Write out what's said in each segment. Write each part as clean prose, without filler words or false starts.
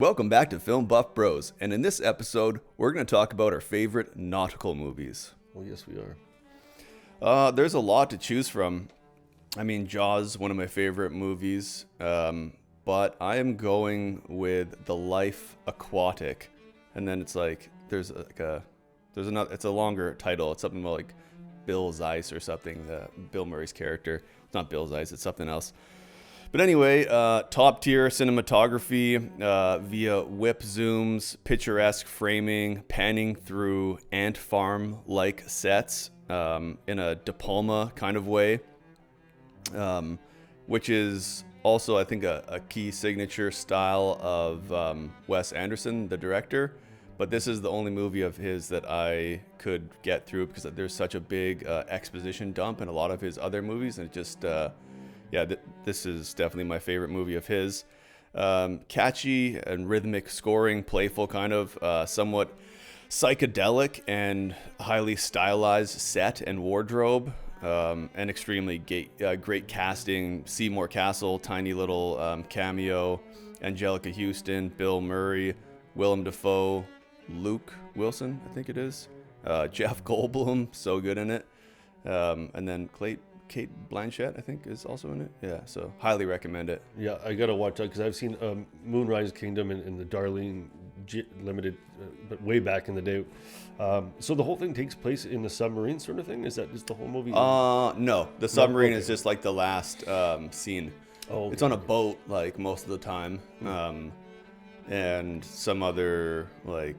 Welcome back to Film Buff Bros, and in this episode, we're going to talk about our favorite nautical movies. Well, yes, we are. There's a lot to choose from. I mean, Jaws, one of my favorite movies, but I am going with The Life Aquatic, and then it's like there's another. It's a longer title. It's something about like Bill Zeiss or something. Bill Murray's character. It's not Bill Zeiss. It's something else. But anyway, top tier cinematography via whip zooms, picturesque framing, panning through ant farm-like sets in a De Palma kind of way, which is also, I think, a key signature style of Wes Anderson, the director. But this is the only movie of his that I could get through because there's such a big exposition dump in a lot of his other movies, and it just... this is definitely my favorite movie of his. Catchy and rhythmic scoring, playful kind of, somewhat psychedelic and highly stylized set and wardrobe, and extremely great casting. Seymour Castle, tiny little cameo. Angelica Houston, Bill Murray, Willem Dafoe, Luke Wilson, I think it is. Jeff Goldblum, so good in it. And then Kate Blanchett, I think, is also in it. Yeah, so highly recommend it. Yeah, I gotta watch that because I've seen Moonrise Kingdom and the Darlene Limited, but way back in the day. So the whole thing takes place in the submarine sort of thing? Is that just the whole movie? No. The submarine is just like the last scene. Oh, okay, it's on a boat like most of the time, and some other like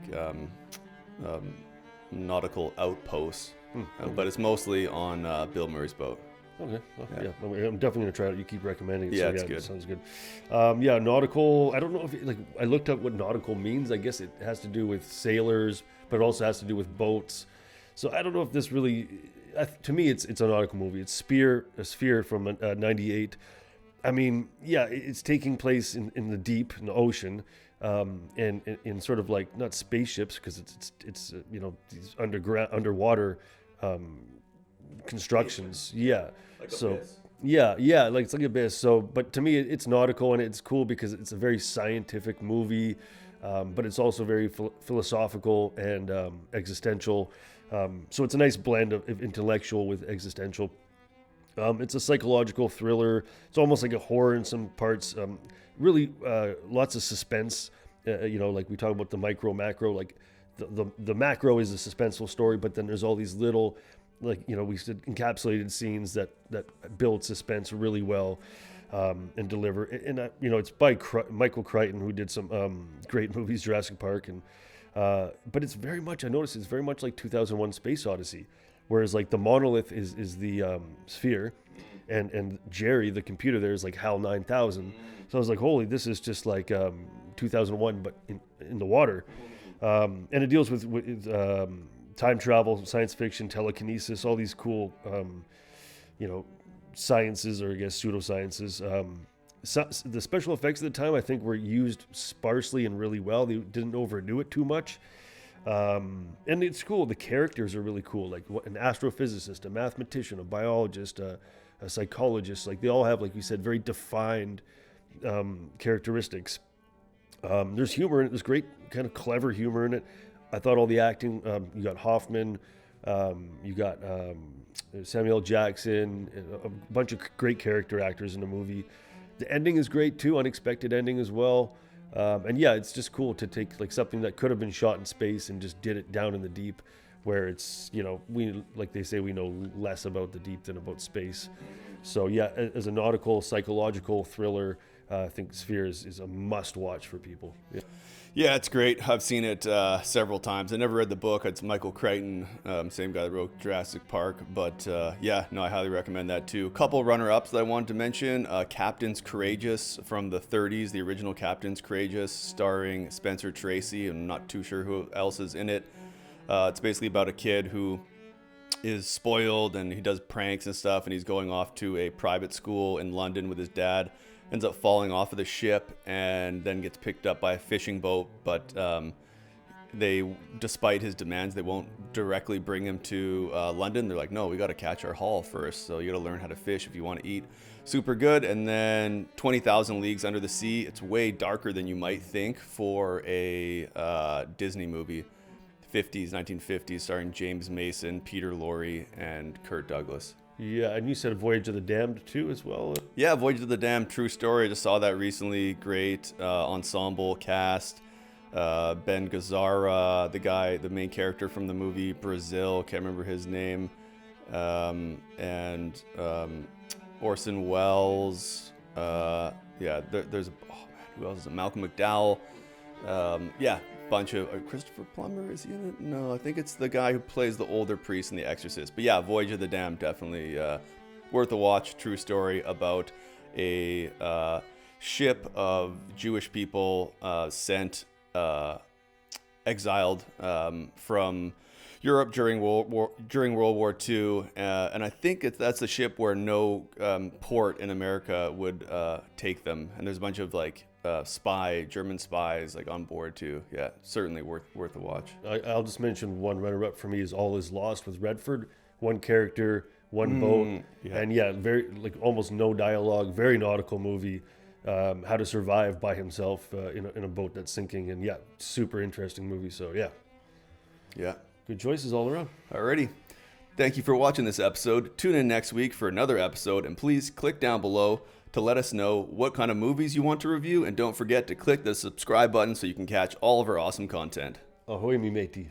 nautical outposts. But it's mostly on Bill Murray's boat. Okay, well, yeah. I'm definitely gonna try it. You keep recommending it. Yeah, so, it's good. It sounds good. Nautical. I don't know if I looked up what nautical means. I guess it has to do with sailors, but it also has to do with boats. So I don't know if this really. To me, it's a nautical movie. It's a Sphere from '98. I mean, yeah, it's taking place in the deep, in the ocean, and in sort of like not spaceships because it's these underwater constructions. Yeah. Like so Abyss. yeah, like it's like Abyss. So, but to me, it's nautical and it's cool because it's a very scientific movie, but it's also very philosophical and existential. So it's a nice blend of intellectual with existential. It's a psychological thriller. It's almost like a horror in some parts. Really, lots of suspense. Like we talk about the micro, macro. Like the macro is a suspenseful story, but then there's all these little, we said encapsulated scenes that build suspense really well and deliver. And it's by Michael Crichton, who did some great movies, Jurassic Park, and but it's very much. I noticed it's very much like 2001: Space Odyssey. Whereas like the monolith is the sphere, and Jerry, the computer there, is like HAL 9000. So I was like, holy, this is just like 2001, but in the water. And it deals with time travel, science fiction, telekinesis, all these cool, sciences, or I guess pseudosciences. The special effects at the time, I think, were used sparsely and really well. They didn't overdo it too much. And it's cool. The characters are really cool. Like an astrophysicist, a mathematician, a biologist, a psychologist. Like they all have, like you said, very defined characteristics. There's humor in it. There's great kind of clever humor in it. I thought all the acting, you got Hoffman, you got Samuel L. Jackson, a bunch of great character actors in the movie. The ending is great too, unexpected ending as well. And yeah, it's just cool to take like something that could have been shot in space and just did it down in the deep, where it's, we, like they say, we know less about the deep than about space. So yeah, as a nautical, psychological thriller, I think Sphere is a must watch for people. Yeah, it's great. I've seen it several times. I never read the book. It's Michael Crichton, same guy that wrote Jurassic Park. But I highly recommend that too. A couple runner-ups that I wanted to mention. Captain's Courageous from the 30s, the original Captain's Courageous, starring Spencer Tracy. I'm not too sure who else is in it. It's basically about a kid who is spoiled and he does pranks and stuff, and he's going off to a private school in London with his dad. Ends up falling off of the ship and then gets picked up by a fishing boat, but despite his demands, they won't directly bring him to London. They're like, no, we got to catch our haul first. So you got to learn how to fish if you want to eat. Super good. And then 20,000 Leagues Under the Sea. It's way darker than you might think for a Disney movie. 1950s, starring James Mason, Peter Lorre, and Kirk Douglas. Yeah, and you said Voyage of the Damned too as well? Yeah, Voyage of the Damned, true story. I just saw that recently. Great ensemble cast. Ben Gazzara, the main character from the movie Brazil, can't remember his name. And Orson Welles. There's who else is it? Malcolm McDowell. Bunch of Christopher Plummer, is he in it? No, I think it's the guy who plays the older priest in The Exorcist. But yeah, Voyage of the Damned, definitely worth a watch. True story about a ship of Jewish people exiled from Europe during World War II, and I think that's a ship where no port in America would take them. And there's a bunch of German spies on board too. Yeah, certainly worth a watch. I'll just mention one runner-up for me is All Is Lost with Redford. One character, one boat, and very almost no dialogue. Very nautical movie. How to survive by himself in a boat that's sinking, and super interesting movie. So yeah, good choices all around. Alrighty. Thank you for watching this episode. Tune in next week for another episode, and please click down below to let us know what kind of movies you want to review, and don't forget to click the subscribe button so you can catch all of our awesome content. Ahoy, mi matey.